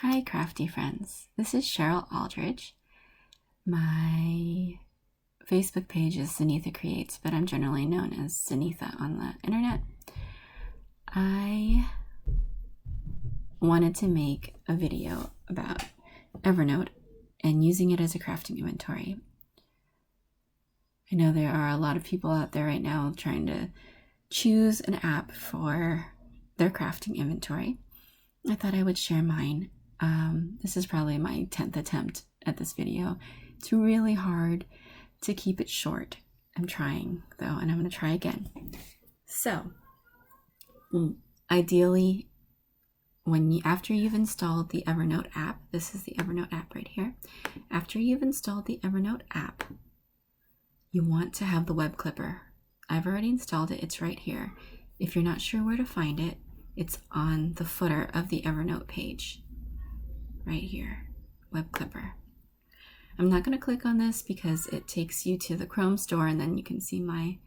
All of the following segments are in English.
Hi, crafty friends. This is Cheryl Aldridge. My Facebook page is Zenitha Creates, but I'm generally known as Zenitha on the internet. I wanted to make a video about Evernote and using it as a crafting inventory. I know there are a lot of people out there right now trying to choose an app for their crafting inventory. I thought I would share mine. This is probably my 10th attempt at this video. It's really hard to keep it short. I'm trying though, and I'm going to try again. So, ideally, after you've installed the Evernote app, this is the Evernote app right here. After you've installed the Evernote app, you want to have the web clipper. I've already installed it. It's right here. If you're not sure where to find it, it's on the footer of the Evernote page. Right here, web clipper. I'm not going to click on this because it takes you to the Chrome store and then you can see my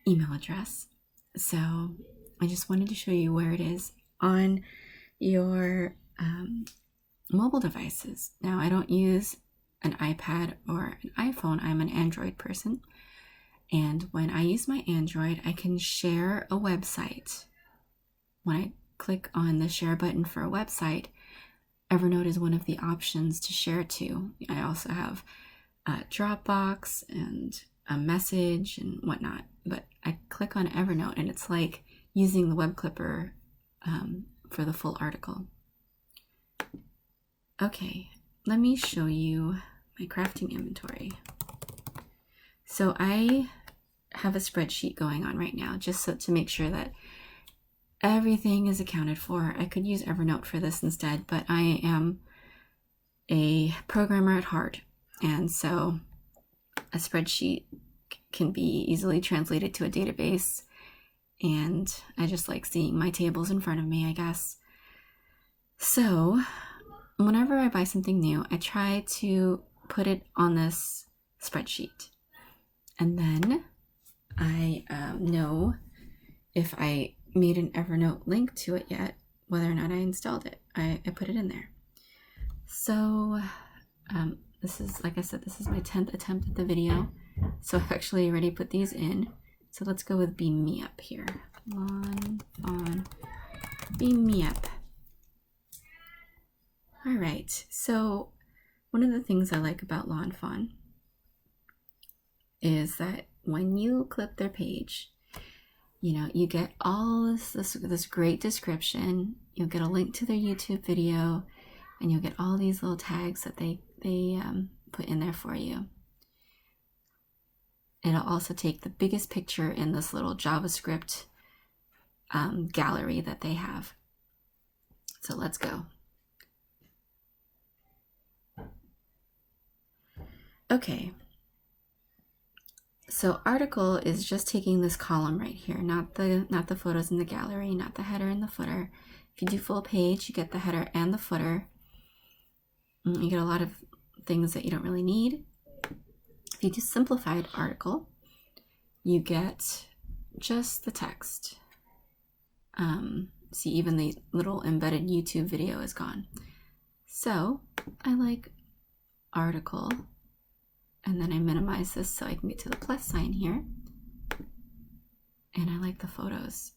email address. So I just wanted to show you where it is on your mobile devices. Now, I don't use an iPad or an iPhone. I'm an Android person. And when I use my Android, I can share a website. When I click on the share button for a website, Evernote is one of the options to share to. I also have Dropbox and a message and whatnot, but I click on Evernote and it's like using the web clipper for the full article. Okay, let me show you my crafting inventory. So I have a spreadsheet going on right now just to make sure that everything is accounted for. I could use Evernote for this instead, but I am a programmer at heart, and so a spreadsheet can be easily translated to a database, and I just like seeing my tables in front of me, I guess. So whenever I buy something new, I try to put it on this spreadsheet, and then I know if I made an Evernote link to it yet, whether or not I installed it. I put it in there. So this is, like I said, this is my 10th attempt at the video. So I've actually already put these in. So let's go with Beam Me Up here. Lawn Fawn, Beam Me Up. All right, so one of the things I like about Lawn Fawn is that when you clip their page, you get all this great description. You'll get a link to their YouTube video, and you'll get all these little tags that they put in there for you. It'll also take the biggest picture in this little JavaScript gallery that they have. So let's go. Okay. So article is just taking this column right here, not the photos in the gallery, not the header and the footer. If you do full page, you get the header and the footer. You get a lot of things that you don't really need. If you do simplified article, you get just the text. See, even the little embedded YouTube video is gone. So I like article. And then I minimize this so I can get to the plus sign here. And I like the photos.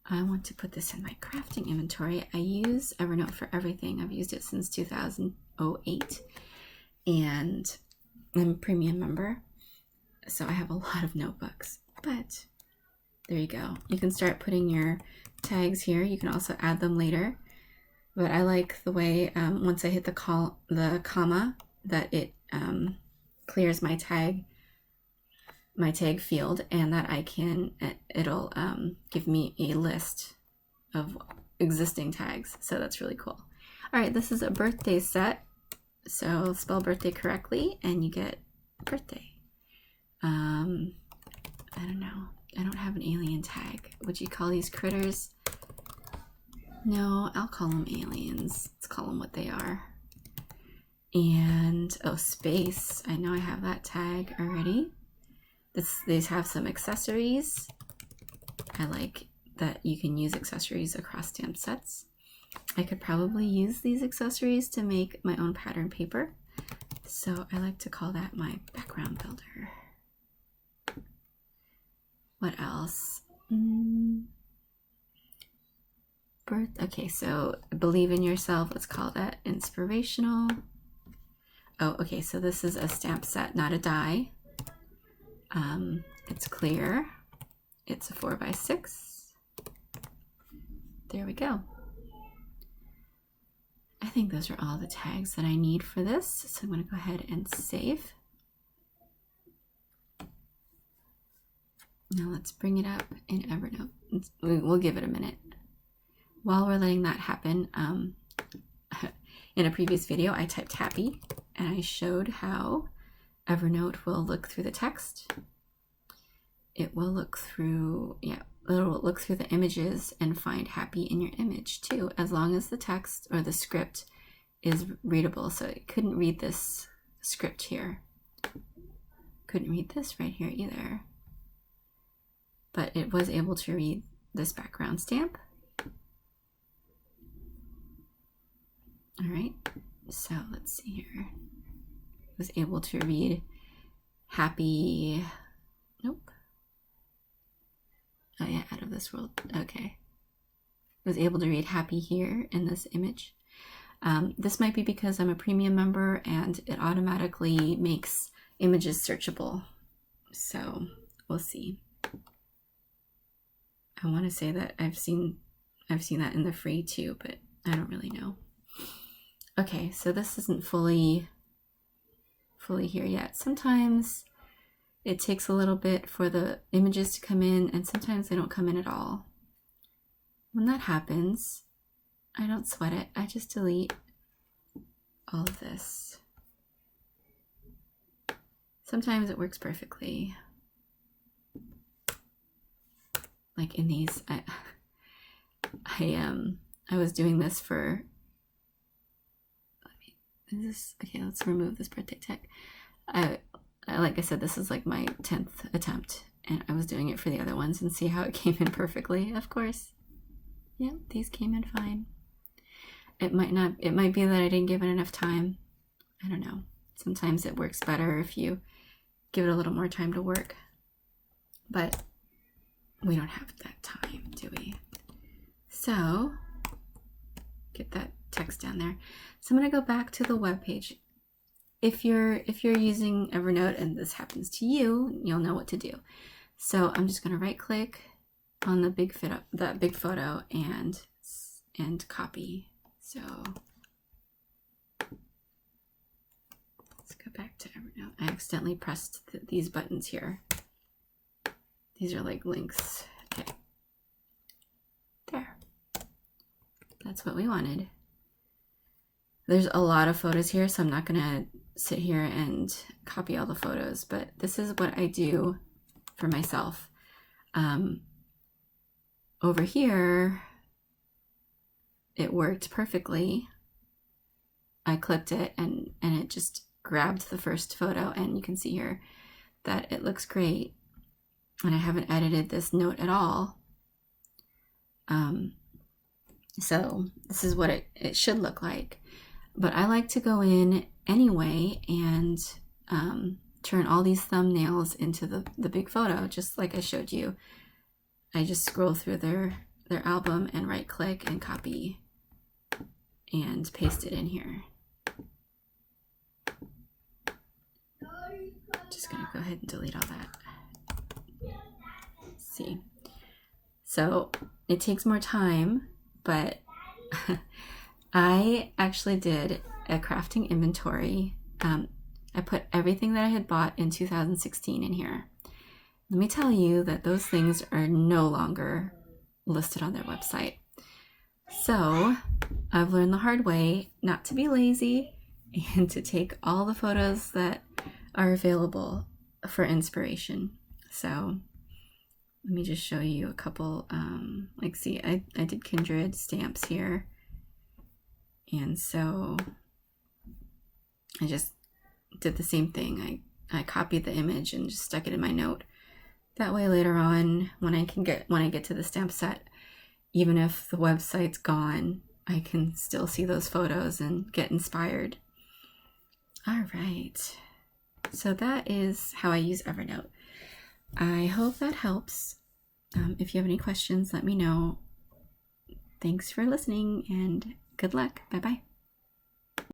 I want to put this in my crafting inventory. I use Evernote for everything. I've used it since 2008. And I'm a premium member, so I have a lot of notebooks. But there you go. You can start putting your tags here. You can also add them later. But I like the way once I hit the comma, that it clears my tag field, and that it'll give me a list of existing tags. So that's really cool. All right, this is a birthday set. So spell birthday correctly and you get birthday. I don't know. I don't have an alien tag. Would you call these critters? No, I'll call them aliens. Let's call them what they are. And space. I know I have that tag already. These have some accessories. I like that you can use accessories across stamp sets. I could probably use these accessories to make my own pattern paper. So I like to call that my background builder. What else? Okay, so believe in yourself. Let's call that inspirational. Oh, okay, so this is a stamp set, not a die. It's clear. It's a 4x6. There we go. I think those are all the tags that I need for this. So I'm going to go ahead and save. Now let's bring it up in Evernote. We'll give it a minute. While we're letting that happen, in a previous video, I typed happy and I showed how Evernote will look through the text. It will look through, it'll look through the images and find happy in your image too, as long as the text or the script is readable. So it couldn't read this script here. Couldn't read this right here either. But it was able to read this background stamp. All right, so let's see here. It was able to read happy, nope. Oh yeah, out of this world, okay. I was able to read happy here in this image. This might be because I'm a premium member and it automatically makes images searchable. So we'll see. I want to say that I've seen that in the free too, but I don't really know. Okay, so this isn't fully here yet. Sometimes it takes a little bit for the images to come in, and sometimes they don't come in at all. When that happens, I don't sweat it. I just delete all of this. Sometimes it works perfectly. Like in these, I was doing this for, okay, let's remove this birthday tag. Like I said, this is like my 10th attempt, and I was doing it for the other ones and see how it came in perfectly. Of course, yeah, these came in fine. It might be that I didn't give it enough time. I don't know. Sometimes it works better if you give it a little more time to work, but we don't have that time, do we? So get that text down there. So I'm going to go back to the web page. If you're using Evernote and this happens to you, you'll know what to do. So I'm just going to right click on the big photo and copy. So let's go back to Evernote. I accidentally pressed these buttons here. These are like links. Okay. There. That's what we wanted. There's a lot of photos here, so I'm not going to sit here and copy all the photos, but this is what I do for myself. Over here, it worked perfectly. I clipped it and it just grabbed the first photo, and you can see here that it looks great. And I haven't edited this note at all. So this is what it should look like. But I like to go in anyway and turn all these thumbnails into the big photo, just like I showed you. I just scroll through their album and right click and copy and paste it in here. Just gonna go ahead and delete all that. See, so it takes more time, but I actually did a crafting inventory. I put everything that I had bought in 2016 in here. Let me tell you that those things are no longer listed on their website. So I've learned the hard way not to be lazy and to take all the photos that are available for inspiration. So let me just show you a couple, like see, I did Kindred stamps here. And so I just did the same thing. I copied the image and just stuck it in my note. That way later on, when I get to the stamp set, even if the website's gone, I can still see those photos and get inspired. All right. So that is how I use Evernote. I hope that helps. If you have any questions, let me know. Thanks for listening and good luck. Bye-bye.